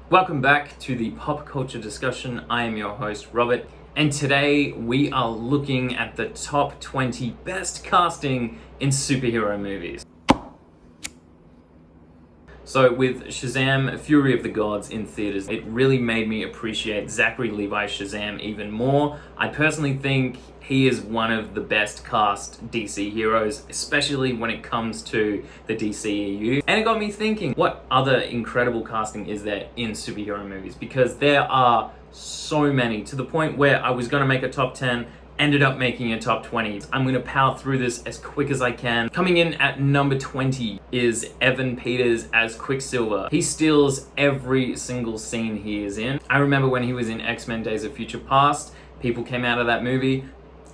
Welcome back to the pop culture discussion. I am your host, Robert, and today we are looking at the top 20 best casting in superhero movies. So with Shazam, Fury of the Gods in theaters, it really made me appreciate Zachary Levi's Shazam even more. I personally think he is one of the best cast DC heroes, especially when it comes to the DCEU. And it got me thinking, what other incredible casting is there in superhero movies? Because there are so many, to the point where I was gonna make a top 10, ended up making a top 20. I'm gonna power through this as quick as I can. Coming in at number 20 is Evan Peters as Quicksilver. He steals every single scene he is in. I remember when he was in X-Men Days of Future Past, people came out of that movie.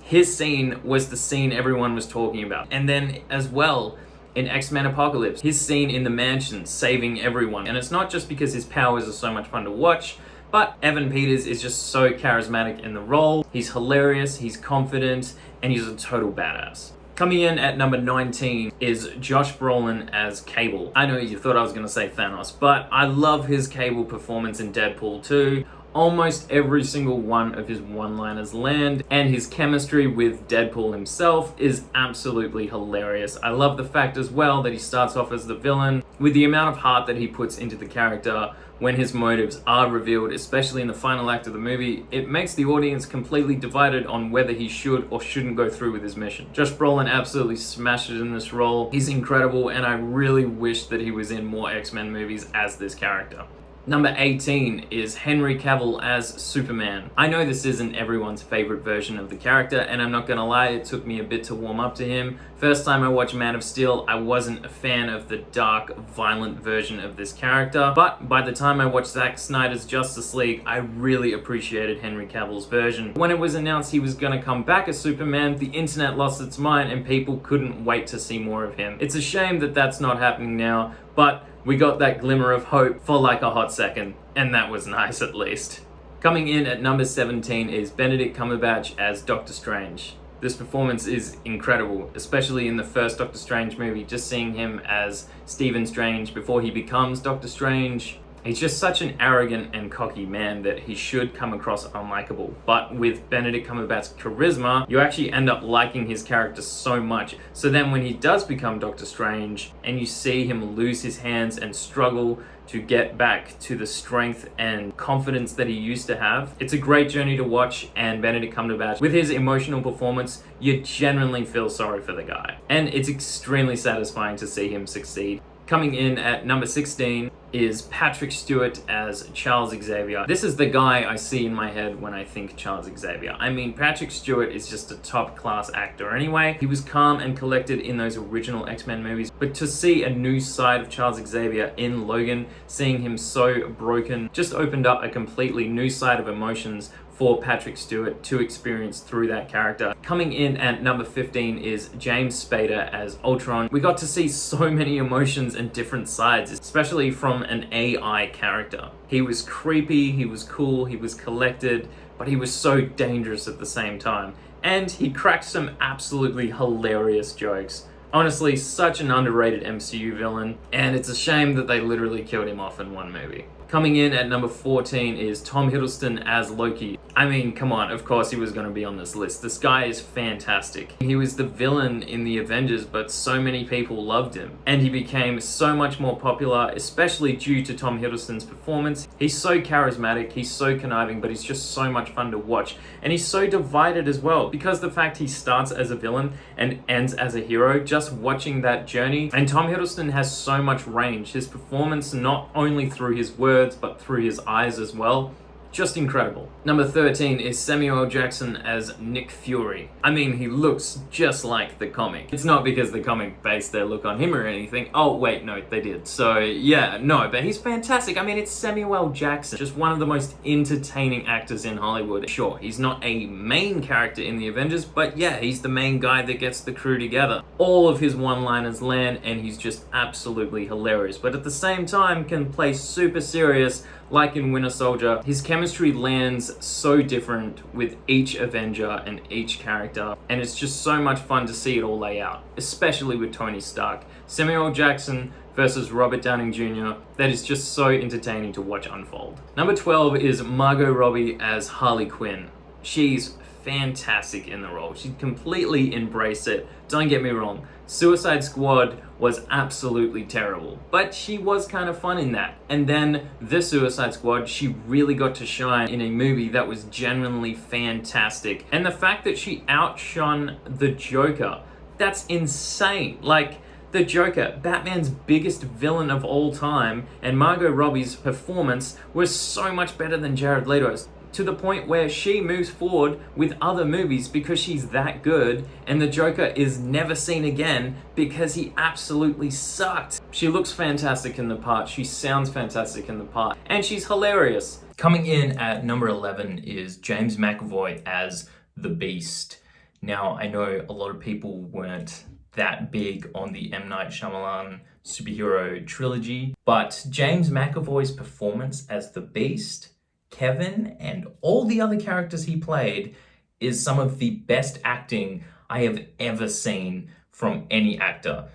His scene was the scene everyone was talking about. And then as well, in X-Men Apocalypse, his scene in the mansion saving everyone. And it's not just because his powers are so much fun to watch, but Evan Peters is just so charismatic in the role. He's hilarious, he's confident, and he's a total badass. Coming in at number 19 is Josh Brolin as Cable. I know you thought I was gonna say Thanos, but I love his Cable performance in Deadpool 2. Almost every single one of his one-liners land, and his chemistry with Deadpool himself is absolutely hilarious. I love the fact as well that he starts off as the villain. With the amount of heart that he puts into the character when his motives are revealed, especially in the final act of the movie, it makes the audience completely divided on whether he should or shouldn't go through with his mission. Josh Brolin absolutely smashed it in this role. He's incredible, and I really wish that he was in more X-Men movies as this character. Number 18 is Henry Cavill as Superman. I know this isn't everyone's favorite version of the character, and I'm not gonna lie, it took me a bit to warm up to him. First time I watched Man of Steel, I wasn't a fan of the dark, violent version of this character, but by the time I watched Zack Snyder's Justice League, I really appreciated Henry Cavill's version. When it was announced he was gonna come back as Superman, the internet lost its mind and people couldn't wait to see more of him. It's a shame that that's not happening now, but we got that glimmer of hope for like a hot second, and that was nice at least. Coming in at number 17 is Benedict Cumberbatch as Doctor Strange. This performance is incredible, especially in the first Doctor Strange movie, just seeing him as Stephen Strange before he becomes Doctor Strange. He's just such an arrogant and cocky man that he should come across unlikable. But with Benedict Cumberbatch's charisma, you actually end up liking his character so much. So then when he does become Doctor Strange, and you see him lose his hands and struggle to get back to the strength and confidence that he used to have, it's a great journey to watch, and Benedict Cumberbatch, with his emotional performance, you genuinely feel sorry for the guy. And it's extremely satisfying to see him succeed. Coming in at number 16 is Patrick Stewart as Charles Xavier. This is the guy I see in my head when I think Charles Xavier. I mean, Patrick Stewart is just a top-class actor anyway. He was calm and collected in those original X-Men movies, but to see a new side of Charles Xavier in Logan, seeing him so broken, just opened up a completely new side of emotions for Patrick Stewart to experience through that character. Coming in at number 15 is James Spader as Ultron. We got to see so many emotions and different sides, especially from an AI character. He was creepy, he was cool, he was collected, but he was so dangerous at the same time. And he cracked some absolutely hilarious jokes. Honestly, such an underrated MCU villain, and it's a shame that they literally killed him off in one movie. Coming in at number 14 is Tom Hiddleston as Loki. I mean, come on, of course he was going to be on this list. This guy is fantastic. He was the villain in the Avengers, but so many people loved him. And he became so much more popular, especially due to Tom Hiddleston's performance. He's so charismatic, he's so conniving, but he's just so much fun to watch. And he's so divided as well, because the fact he starts as a villain and ends as a hero, just watching that journey. And Tom Hiddleston has so much range. His performance, not only through his words, but through his eyes as well, just incredible. Number 13 is Samuel L. Jackson as Nick Fury. I mean, he looks just like the comic. It's not because the comic based their look on him or anything. Oh wait, no, they did. So yeah, no, but he's fantastic. I mean, it's Samuel L. Jackson, just one of the most entertaining actors in Hollywood. Sure, he's not a main character in the Avengers, but yeah, he's the main guy that gets the crew together. All of his one-liners land, and he's just absolutely hilarious. But at the same time, can play super serious Like in Winter Soldier, his chemistry lands so different with each Avenger and each character, and it's just so much fun to see it all lay out, especially with Tony Stark. Samuel Jackson versus Robert Downing Jr., that is just so entertaining to watch unfold. Number 12 is Margot Robbie as Harley Quinn. She's fantastic in the role. She completely embraced it. Don't get me wrong, Suicide Squad was absolutely terrible, but she was kind of fun in that. And then the Suicide Squad, she really got to shine in a movie that was genuinely fantastic. And the fact that she outshone the Joker, that's insane. Like, the Joker, Batman's biggest villain of all time, and Margot Robbie's performance was so much better than Jared Leto's, to the point where she moves forward with other movies because she's that good, and the Joker is never seen again because he absolutely sucked. She looks fantastic in the part, she sounds fantastic in the part, and she's hilarious. Coming in at number 11 is James McAvoy as the Beast. Now, I know a lot of people weren't that big on the M. Night Shyamalan superhero trilogy, but James McAvoy's performance as the Beast, Kevin, and all the other characters he played is some of the best acting I have ever seen from any actor.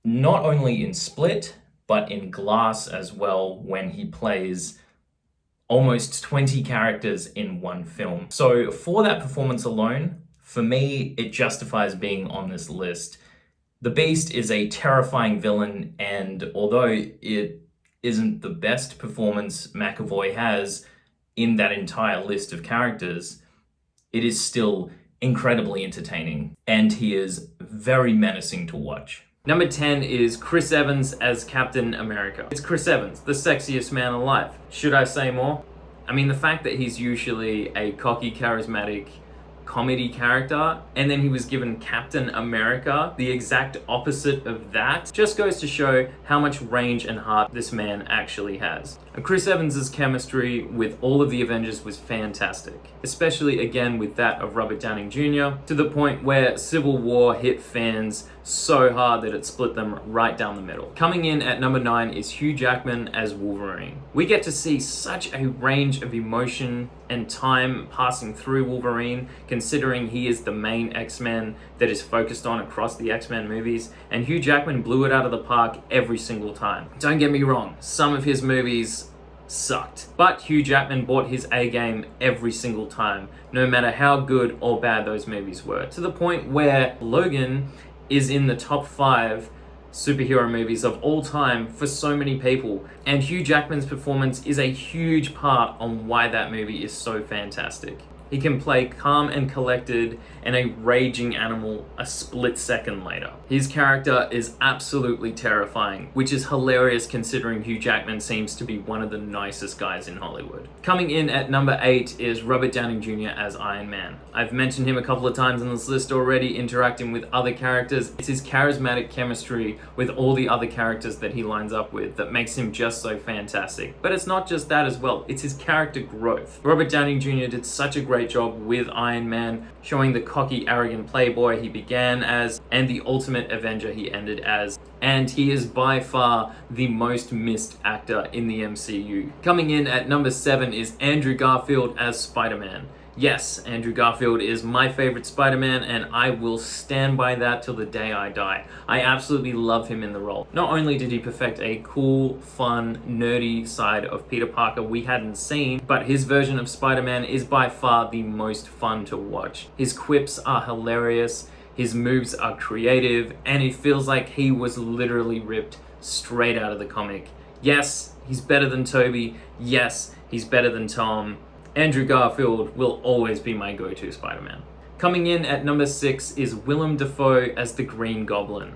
Not only in Split, but in Glass as well, when he plays almost 20 characters in one film. So for that performance alone, for me, it justifies being on this list. The Beast is a terrifying villain, and although it isn't the best performance McAvoy has in that entire list of characters, it is still incredibly entertaining, and he is very menacing to watch. Number 10 is Chris Evans as Captain America. It's Chris Evans, the sexiest man alive. Should I say more? I mean, the fact that he's usually a cocky, charismatic comedy character, and then he was given Captain America, the exact opposite of that, just goes to show how much range and heart this man actually has. And Chris Evans' chemistry with all of the Avengers was fantastic, especially again with that of Robert Downing Jr., to the point where Civil War hit fans so hard that it split them right down the middle. Coming in at number 9 is Hugh Jackman as Wolverine. We get to see such a range of emotion and time passing through Wolverine, considering he is the main X-Men that is focused on across the X-Men movies, and Hugh Jackman blew it out of the park every single time. Don't get me wrong, some of his movies sucked, but Hugh Jackman brought his A-game every single time, no matter how good or bad those movies were, to the point where Logan is in the top 5 superhero movies of all time for so many people, and Hugh Jackman's performance is a huge part on why that movie is so fantastic. He can play calm and collected and a raging animal a split second later. His character is absolutely terrifying, which is hilarious considering Hugh Jackman seems to be one of the nicest guys in Hollywood. Coming in at number 8 is Robert Downing Jr. as Iron Man. I've mentioned him a couple of times on this list already, interacting with other characters. It's his charismatic chemistry with all the other characters that he lines up with that makes him just so fantastic. But it's not just that as well, it's his character growth. Robert Downing Jr. did such a great job with Iron Man, showing the cocky, arrogant playboy he began as, and the ultimate Avenger he ended as. And he is by far the most missed actor in the MCU. Coming in at number 7 is Andrew Garfield as Spider-Man. Yes, Andrew Garfield is my favorite Spider-Man, and I will stand by that till the day I die. I absolutely love him in the role. Not only did he perfect a cool, fun, nerdy side of Peter Parker we hadn't seen, but his version of Spider-Man is by far the most fun to watch. His quips are hilarious, his moves are creative, and it feels like he was literally ripped straight out of the comic. Yes, he's better than Tobey. Yes, he's better than Tom. Andrew Garfield will always be my go-to Spider-Man. Coming in at number 6 is Willem Dafoe as the Green Goblin.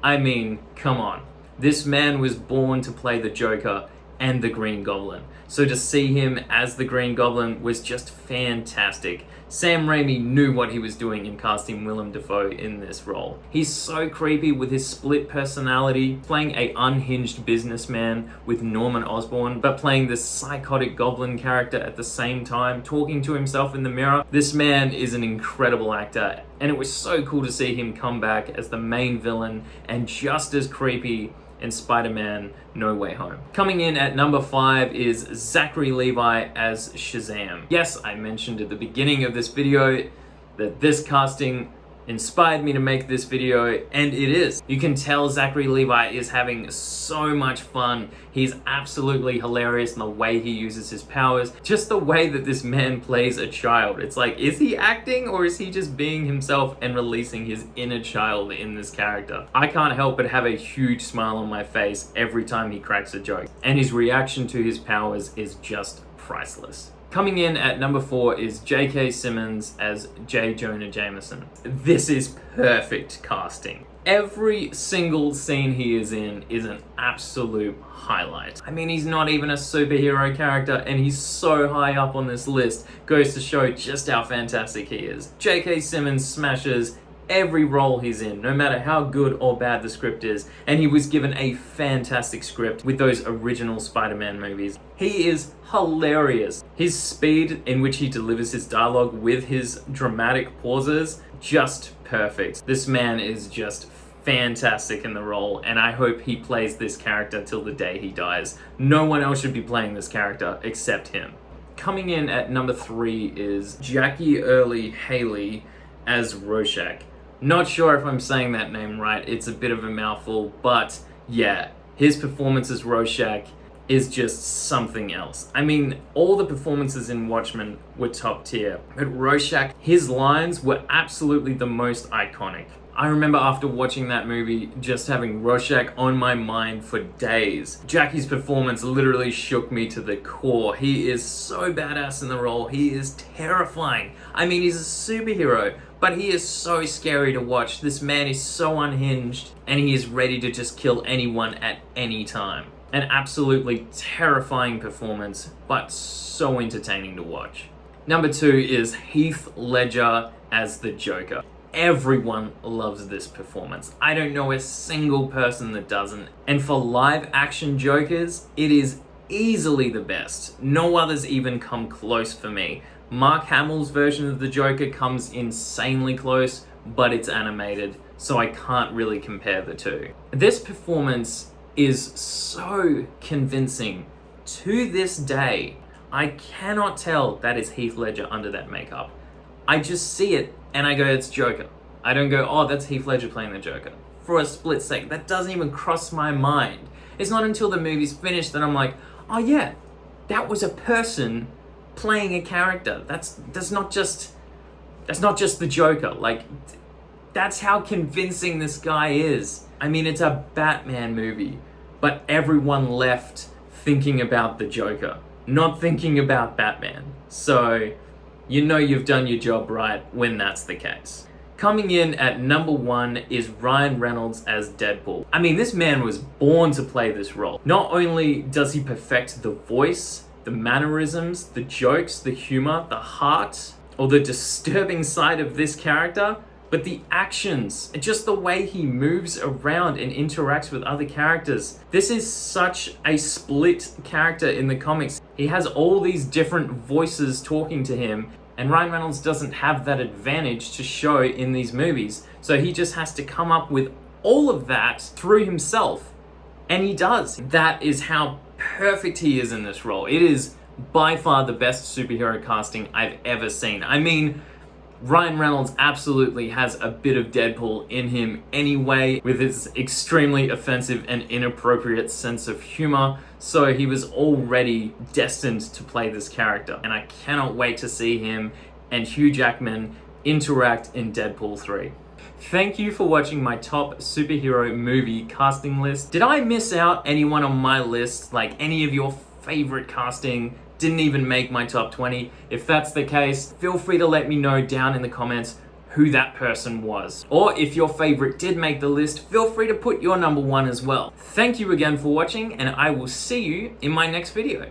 I mean, come on. This man was born to play the Joker and the Green Goblin. So to see him as the Green Goblin was just fantastic. Sam Raimi knew what he was doing in casting Willem Dafoe in this role. He's so creepy with his split personality, playing a unhinged businessman with Norman Osborn, but playing this psychotic goblin character at the same time, talking to himself in the mirror. This man is an incredible actor, and it was so cool to see him come back as the main villain and just as creepy in Spider-Man No Way Home. Coming in at number 5 is Zachary Levi as Shazam. Yes, I mentioned at the beginning of this video that this casting inspired me to make this video, and it is. You can tell Zachary Levi is having so much fun. He's absolutely hilarious in the way he uses his powers. Just the way that this man plays a child. It's like, is he acting or is he just being himself and releasing his inner child in this character? I can't help but have a huge smile on my face every time he cracks a joke. And his reaction to his powers is just priceless. Coming in at number 4 is J.K. Simmons as J. Jonah Jameson. This is perfect casting. Every single scene he is in is an absolute highlight. I mean, he's not even a superhero character and he's so high up on this list. Goes to show just how fantastic he is. J.K. Simmons smashes every role he's in, no matter how good or bad the script is, and he was given a fantastic script with those original Spider-Man movies. He is hilarious. His speed in which he delivers his dialogue with his dramatic pauses, just perfect. This man is just fantastic in the role, and I hope he plays this character till the day he dies. No one else should be playing this character except him. Coming in at number 3 is Jackie Earle Haley as Rorschach. Not sure if I'm saying that name right, it's a bit of a mouthful, but yeah, his performance as Rorschach is just something else. I mean, all the performances in Watchmen were top tier, but Rorschach, his lines were absolutely the most iconic. I remember after watching that movie, just having Rorschach on my mind for days. Jackie's performance literally shook me to the core. He is so badass in the role, he is terrifying. I mean, he's a superhero, but he is so scary to watch. This man is so unhinged, and he is ready to just kill anyone at any time. An absolutely terrifying performance, but so entertaining to watch. Number 2 is Heath Ledger as the Joker. Everyone loves this performance. I don't know a single person that doesn't. And for live action Jokers, it is easily the best. No others even come close for me. Mark Hamill's version of the Joker comes insanely close, but it's animated, so I can't really compare the two. This performance is so convincing. To this day, I cannot tell that is Heath Ledger under that makeup. I just see it and I go, it's Joker. I don't go, oh, that's Heath Ledger playing the Joker. For a split second, that doesn't even cross my mind. It's not until the movie's finished that I'm like, oh yeah, that was a person playing a character. That's not just the Joker. Like, that's how convincing this guy is. I mean, it's a Batman movie, but everyone left thinking about the Joker, not thinking about Batman. So, you know you've done your job right when that's the case. Coming in at number 1 is Ryan Reynolds as Deadpool. I mean, this man was born to play this role. Not only does he perfect the voice, the mannerisms, the jokes, the humor, the heart, or the disturbing side of this character, but the actions, and just the way he moves around and interacts with other characters. This is such a split character in the comics. He has all these different voices talking to him, and Ryan Reynolds doesn't have that advantage to show in these movies. So he just has to come up with all of that through himself, and he does. That is how perfect he is in this role. It is by far the best superhero casting I've ever seen. I mean, Ryan Reynolds absolutely has a bit of Deadpool in him anyway, with his extremely offensive and inappropriate sense of humor, so he was already destined to play this character, and I cannot wait to see him and Hugh Jackman interact in Deadpool 3. Thank you for watching my top superhero movie casting list. Did I miss out anyone on my list, like any of your favorite casting didn't even make my top 20? If that's the case, feel free to let me know down in the comments who that person was. Or if your favorite did make the list, feel free to put your number 1 as well. Thank you again for watching, and I will see you in my next video.